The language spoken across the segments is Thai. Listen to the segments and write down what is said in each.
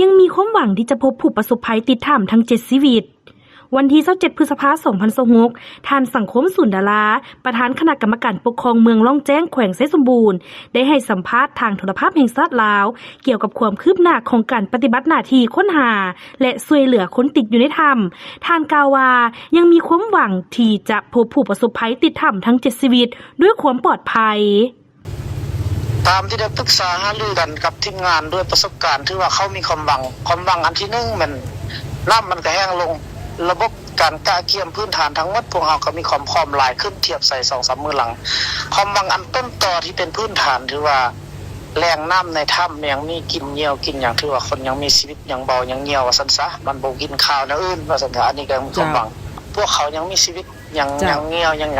ยังมีความหวังที่จะพบผู้ประสบภัยติดถ้ำทั้ง7ชีวิตวันที่27 พฤษภาคม 2026ท่านสังคมสุนดาราประธานคณะกรรมการปกครองเมืองล่องแจ้งแขวงไซสมบูรณ์ได้ให้สัมภาษณ์ทางโทรภาพแห่งชาติลาวเกี่ยวกับความคืบหน้าของการปฏิบัติหน้าที่ค้นหาและช่วยเหลือคนติดอยู่ในถ้ำท่านกล่าวว่ายังมีความหวังที่จะพบผู้ประสบภัยติดถ้ำทั้ง7ชีวิตด้วยความปลอดภัยตามที่ได้ปรึกษาหารือกันกับทีมงานด้วยประสบการณ์ที่ว่าเขามีความหวังอันที่1มันน้ำมันก็แห้งลงระบบการกะเกียมพื้นฐานทั้งหมดพวกเราก็มีความพร้อมหลายขึ้นเทียบใส่ 2-3 มื้อหลังความหวังอันต้นต่อที่เป็นพื้นฐานที่ว่าแรงน้ำในถ้ำยังมีกินเหยี่ยวกินอย่างที่ว่าคนยังมีชีวิตยังเบายังเหยี่ยวว่าซั่นซะมันบ่กินข้าวนะอื่นว่าซั่นอันนี้ก็มีความหวังพวกเขายังมีชีวิตยังเหยี่ยวยัง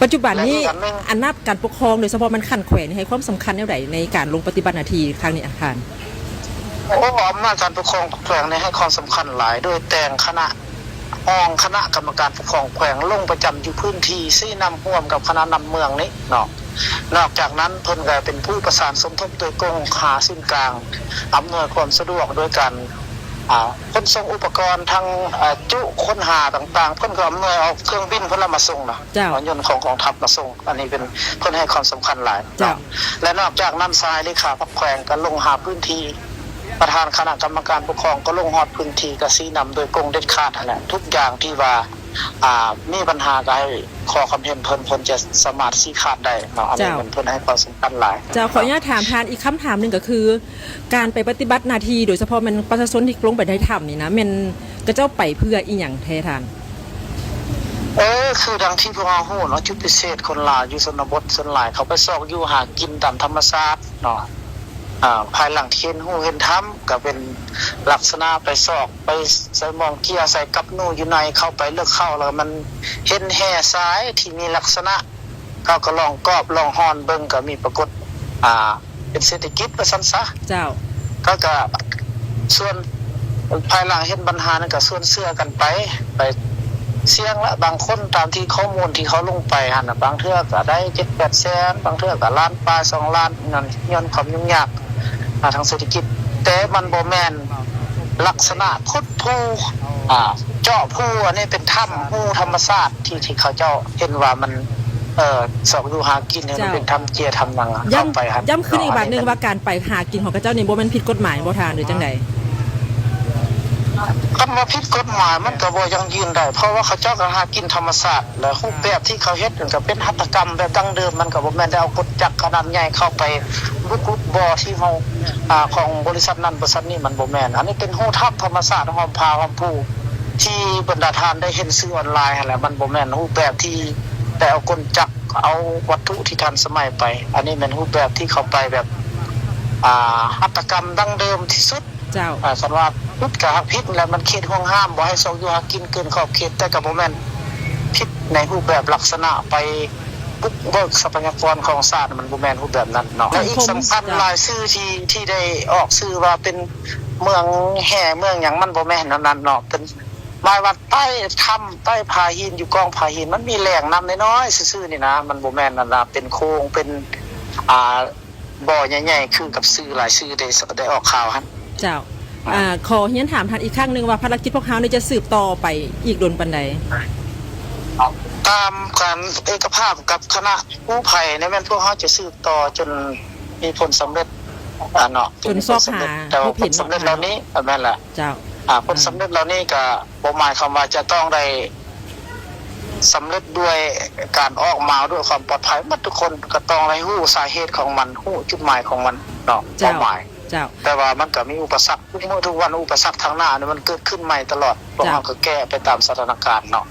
ปัจจุบันนี้อำนาจการปกครองโดยเฉพาะมันขันแขวนให้ความสำคัญแนวใดในการลงปฏิบัติหน้าที่ครั้งนี้อาคารอำนาจการปกครองแขวงให้ความสำคัญหลายโดยแต่งคณะกรรมการปกครองแขวงลงประจำอยู่พื้นที่ซี่นำร่วมกับคณะนำเมืองนี้เนาะนอกจากนั้นเพิ่นก็เป็นผู้ประสานสมทบโดยกองหาศูนย์กลางอำนวยความสะดวกโดยการขนส่งอุปกรณ์ทางจุค้นหาต่างๆเพิ่นก็อำนวยเอาเครื่องบินเพิ่นมาส่งนะรถยนต์ของกองทัพมาส่งอันนี้เป็นเพิ่นให้ความสำคัญหลายและนอกจากนั้นทรายเลขาพักแขวงก็ลงหาพื้นที่ประธานคณะกรรมการปกครองก็ลงฮอดพื้นที่ก็ชี้นำโดยกงเด็ดขาดนั่นแหละทุกอย่างที่ว่ามีปัญหาก็ให้ขอความเห็นเพิ่นจะสามารถชี้ขาดได้เนาะอันนี้เพิ่นให้ความสำคัญหลายเจ้าขออนุญาตถามทานอีกคำถามนึงก็คือการไปปฏิบัติหน้าที่โดยเฉพาะมันประชาชนที่ลงไปในถ้ำนี่นะมันก็เจ้าไปเพื่ออีหยังแท้ทานคือดังที่พวกเราฮู้เนาะจุดพิเศษคนลาวอยู่ชนบทส่วนหลายเขาไปซอกอยู่หากินตามธรรมชาติเนาะภายหลังที่เห็นถ้ำก็เป็นลักษณะไปซอกไปใส่มองเกียร์ใส่กับนูอยู่ในเข้าไปเลือกเข้าแล้วมันเห็นแห่ซ้ายที่มีลักษณะเขาก็ลองกอบลองฮอนเบิ่งก็มีปรากฏเป็นเศรษฐกิจว่าซั่นซะเจ้าก็ส่วนภายหลังเห็นปัญหานั้นก็ส่วนเสื้อกันไปเสี่ยงละบางคนตามที่ข้อมูลที่เขาลงไปหั่นน่ะบางเทื่อก็ได้ 7-8 แสนบางเทื่อก็ล้านปลาย2ล้านนั่นย้อนความยุ่งยากทางเศรษฐกิจแต่มันบ่แม่นลักษณะพุทธภูเจาะภูอันนี้เป็นถ้ำภูธรรมชาติที่เขาเจ้าเห็นว่ามันสอกอยู่หากินมันเป็นถ้ำเจียถ้ำนังเข้าไปครับย้ำขึ้นอีกบาทนึงว่าการไปหากินของเขาเจ้านี่บ่แม่นผิดกฎหมายบ่ทานหรือจังได๋คำว่าผิดกฎหมายมันก็บ่ยังยืนได้เพราะว่าเขาเจ้าก็หากินธรรมชาติและรูปแบบที่เขาเฮ็ดนั่นก็เป็นหัตถกรรมแบบดั้งเดิมมันก็บ่แม่นได้เอากฎจักรขนาดใหญ่เข้าไปรุกบ่อที่เฮาของบริษัทนั้นบริษัทนี้มันบ่แม่นอันนี้เป็นโหถ้ำธรรมชาติหอมพาหอมผู้ที่บรรดาทานได้เห็นสื่อออนไลน์หั่นแหละมันบ่แม่นรูปแบบที่แต่เอากลจักรเอาวัตถุที่ทันสมัยไปอันนี้เป็นรูปแบบที่เขาไปแบบหัตถกรรมดั้งเดิมที่สุดเจ้าสำหรับพุทธกับพิษแล้วมันเขตห่วงห้ามบ่ให้ซอกอยู่หากินเกินขอบเขตแต่ก็บ่แม่นพิษในรูปแบบลักษณะไปบุกเบิกทรัพยากรของชาติมันบ่แม่นรูปแบบนั้นเนาะและอีกสำคัญหลายชื่อที่ได้ออกชื่อว่าเป็นเมืองแห่เมืองหยังมันบ่แม่นนั้นเนาะเป็นหมายว่าใต้ถ้ำใต้ผาหินอยู่กองผาหินมันมีแหล่งน้ำน้อยๆซื่อๆนี่นะมันบ่แม่นนั่นน่ะเป็นโค้งเป็นบ่อใหญ่ๆคือกับชื่อหลายชื่อได้ออกข่าวหั่นเจ้าขอเฮียนถามท่านอีกครั้งนึงว่าภารกิจพวกเขาจะสืบต่อไปอีกดนปานใดตามการเอกภาพกับคณะกู้ภัยในแม่นพวกเขาจะสืบต่อจนมีผลสำเร็จเนาะจนซอกหาแต่ผลสำเร็จเหล่านี้แม่นแหละเจ้าผลสำเร็จเหล่านี้ก็บ่หมายความว่าจะต้องได้สำเร็จด้วยการออกมาด้วยความปลอดภัยหมดทุกคนก็ต้องได้รู้สาเหตุของมันรู้จุดหมายของมันเนาะเป้าหมายแต่ว่ามันก็มีอุปสรรคทุกวันอุปสรรคทางหน้านี่มันเกิดขึ้นใหม่ตลอดพวกเราก็แก้ไปตามสถานการณ์เนาะ